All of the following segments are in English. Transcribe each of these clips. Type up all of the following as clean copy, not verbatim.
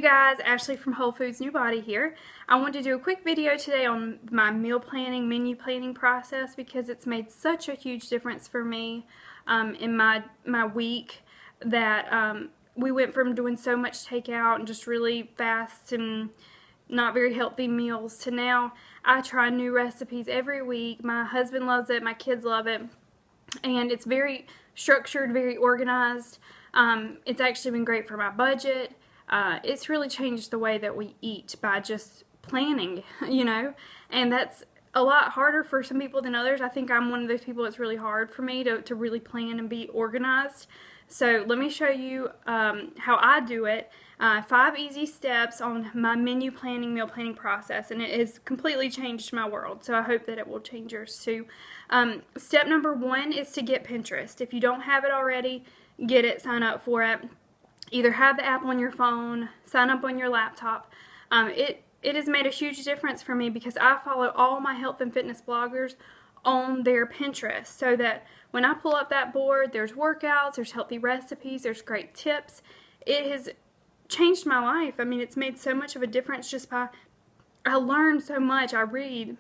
guys, Ashley from Whole Foods New Body here. I wanted to do a quick video today on my meal planning, menu planning process because it's made such a huge difference for me in my week that we went from doing so much takeout and just really fast and not very healthy meals to now I try new recipes every week. My husband loves it, my kids love it, and it's very structured, very organized. It's actually been great for my budget. It's really changed the way that we eat by just planning, and that's a lot harder for some people than others. I think I'm one of those people it's really hard for me to really plan and be organized. So let me show you how I do it. 5 easy steps on my menu planning, meal planning process, and it has completely changed my world. So I hope that it will change yours too. Step number 1 is to get Pinterest. If you don't have it already, get it, sign up for it. Either have the app on your phone, sign up on your laptop. It has made a huge difference for me because I follow all my health and fitness bloggers on their Pinterest so that when I pull up that board, there's workouts, there's healthy recipes, there's great tips. It has changed my life. I mean, it's made so much of a difference just by, I learn so much, I read,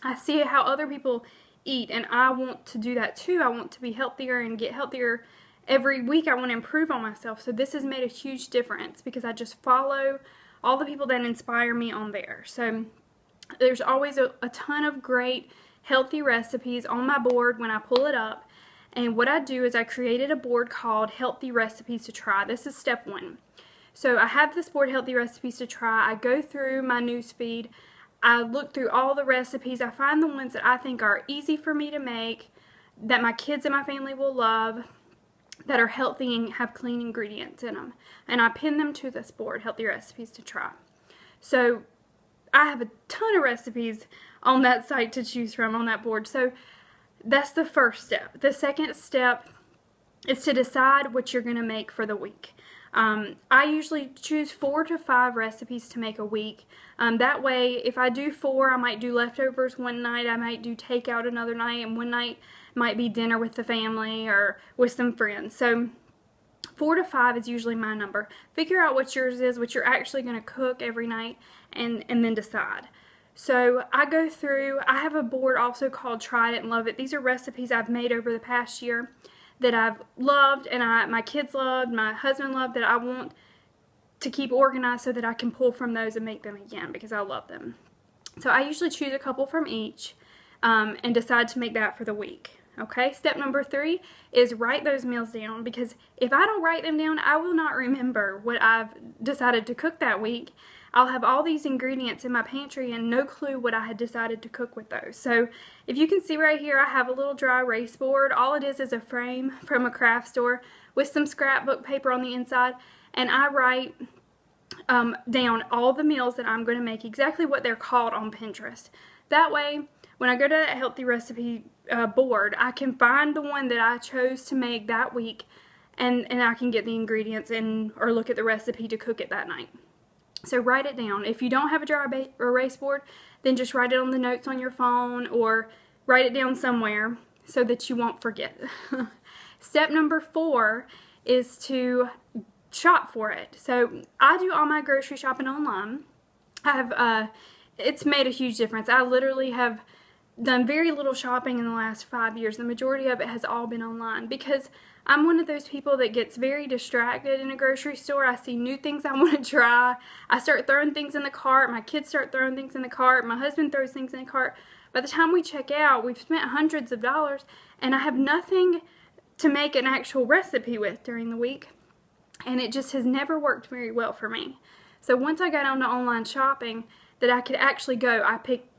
I see how other people eat, and I want to do that too. I want to be healthier and get healthier. Every week I want to improve on myself, so this has made a huge difference because I just follow all the people that inspire me on there. So there's always a ton of great healthy recipes on my board when I pull it up, and what I do is I created a board called Healthy Recipes to Try. This is step 1. So I have this board, Healthy Recipes to Try. I go through my news feed, I look through all the recipes, I find the ones that I think are easy for me to make, that my kids and my family will love, that are healthy and have clean ingredients in them, and I pin them to this board, Healthy Recipes to Try. So I have a ton of recipes on that site to choose from on that board. So that's the first step. The second step is to decide what you're going to make for the week. I usually choose 4 to 5 recipes to make a week. That way, if I do 4, I might do leftovers one night, I might do takeout another night, and one night might be dinner with the family or with some friends. So 4 to 5 is usually my number. Figure out what yours is, what you're actually going to cook every night, and then decide. So I go through, I have a board also called Try It and Love It. These are recipes I've made over the past year that I've loved, and my kids loved, my husband loved, that I want to keep organized so that I can pull from those and make them again because I love them. So I usually choose a couple from each and decide to make that for the week. Okay, step number 3 is write those meals down, because if I don't write them down, I will not remember what I've decided to cook that week. I'll have all these ingredients in my pantry and no clue what I had decided to cook with those. So if you can see right here, I have a little dry erase board. All it is a frame from a craft store with some scrapbook paper on the inside, and I write down all the meals that I'm going to make, exactly what they're called on Pinterest. That way, when I go to that healthy recipe board, I can find the one that I chose to make that week, and I can get the ingredients or look at the recipe to cook it that night. So write it down. If you don't have a dry erase board, then just write it on the notes on your phone or write it down somewhere so that you won't forget. Step number 4 is to shop for it. So I do all my grocery shopping online. It's made a huge difference. I literally have done very little shopping in the last 5 years. The majority of it has all been online because I'm one of those people that gets very distracted in a grocery store. I see new things I want to try. I start throwing things in the cart. My kids start throwing things in the cart. My husband throws things in the cart. By the time we check out, we've spent hundreds of dollars, and I have nothing to make an actual recipe with during the week, and it just has never worked very well for me. So once I got on to online shopping, that I could actually go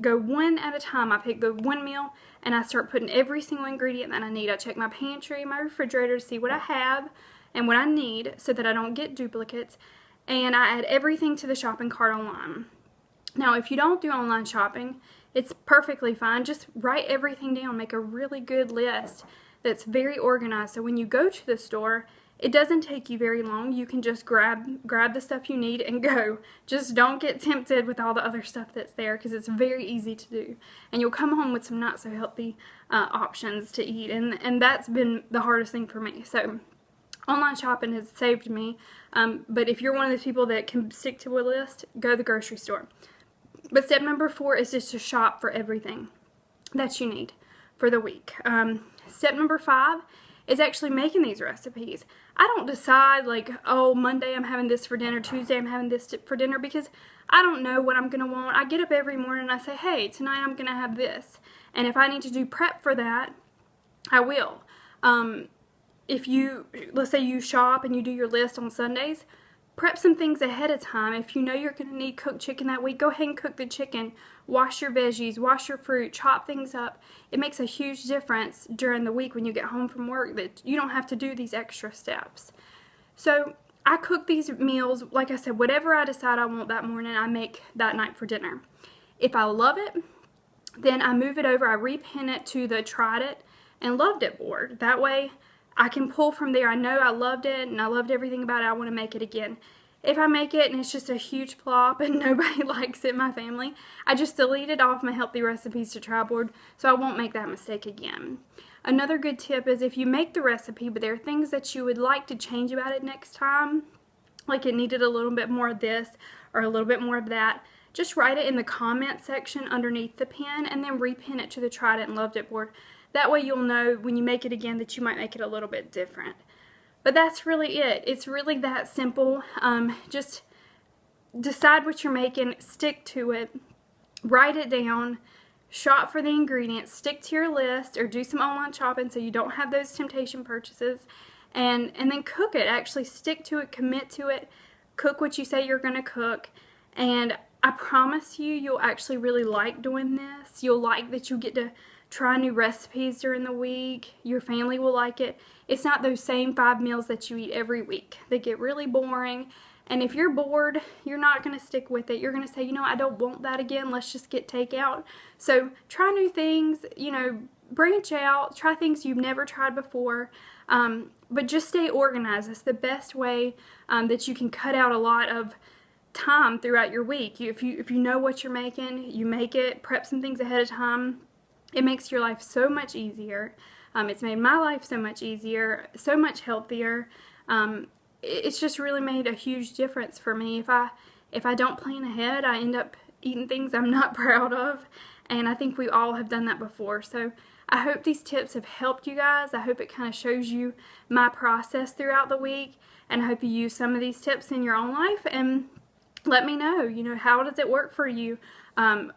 one at a time. I pick the one meal and I start putting every single ingredient that I need. I check my pantry, my refrigerator to see what I have and what I need so that I don't get duplicates, and I add everything to the shopping cart online. Now, if you don't do online shopping, it's perfectly fine. Just write everything down. Make a really good list that's very organized, so when you go to the store, it doesn't take you very long. You can just grab the stuff you need and go. Just don't get tempted with all the other stuff that's there because it's very easy to do. And you'll come home with some not so healthy options to eat. And that's been the hardest thing for me. So Online shopping has saved me, but if you're one of those people that can stick to a list, go to the grocery store. But step number 4 is just to shop for everything that you need for the week. Step number 5 is actually making these recipes. I don't decide like, oh, Monday I'm having this for dinner, Tuesday I'm having this for dinner, because I don't know what I'm going to want. I get up every morning and I say, hey, tonight I'm going to have this. And if I need to do prep for that, I will. If you, let's say you shop and you do your list on Sundays, prep some things ahead of time. If you know you're going to need cooked chicken that week, go ahead and cook the chicken. Wash your veggies, wash your fruit, chop things up. It makes a huge difference during the week when you get home from work that you don't have to do these extra steps. So I cook these meals, like I said, whatever I decide I want that morning, I make that night for dinner. If I love it, then I move it over, I repin it to the Tried It and Loved It board. That way I can pull from there. I know I loved it and I loved everything about it. I want to make it again. If I make it and it's just a huge flop and nobody likes it in my family, I just delete it off my Healthy Recipes to Try board so I won't make that mistake again. Another good tip is if you make the recipe but there are things that you would like to change about it next time, like it needed a little bit more of this or a little bit more of that, just write it in the comment section underneath the pin and then repin it to the Tried It and Loved It board. That way you'll know when you make it again that you might make it a little bit different. But that's really it. It's really that simple. Just decide what you're making, stick to it, write it down, shop for the ingredients, stick to your list, or do some online shopping so you don't have those temptation purchases, and then cook it. Actually stick to it, commit to it, cook what you say you're going to cook, and I promise you, you'll actually really like doing this. You'll like that you get to try new recipes during the week. Your family will like it. It's not those same 5 meals that you eat every week. They get really boring. And if you're bored, you're not going to stick with it. You're going to say, you know, I don't want that again. Let's just get takeout. So try new things, you know, branch out, try things you've never tried before. But just stay organized. It's the best way that you can cut out a lot of time throughout your week. If you know what you're making, you make it, prep some things ahead of time. It makes your life so much easier. It's made my life so much easier, so much healthier. It's just really made a huge difference for me. If I don't plan ahead, I end up eating things I'm not proud of, and I think we all have done that before. So I hope these tips have helped you guys. I hope it kind of shows you my process throughout the week, and I hope you use some of these tips in your own life, and let me know, you know, how does it work for you?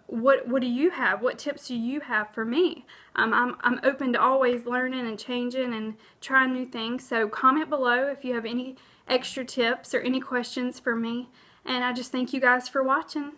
What do you have? What tips do you have for me? I'm open to always learning and changing and trying new things. So comment below if you have any extra tips or any questions for me. And I just thank you guys for watching.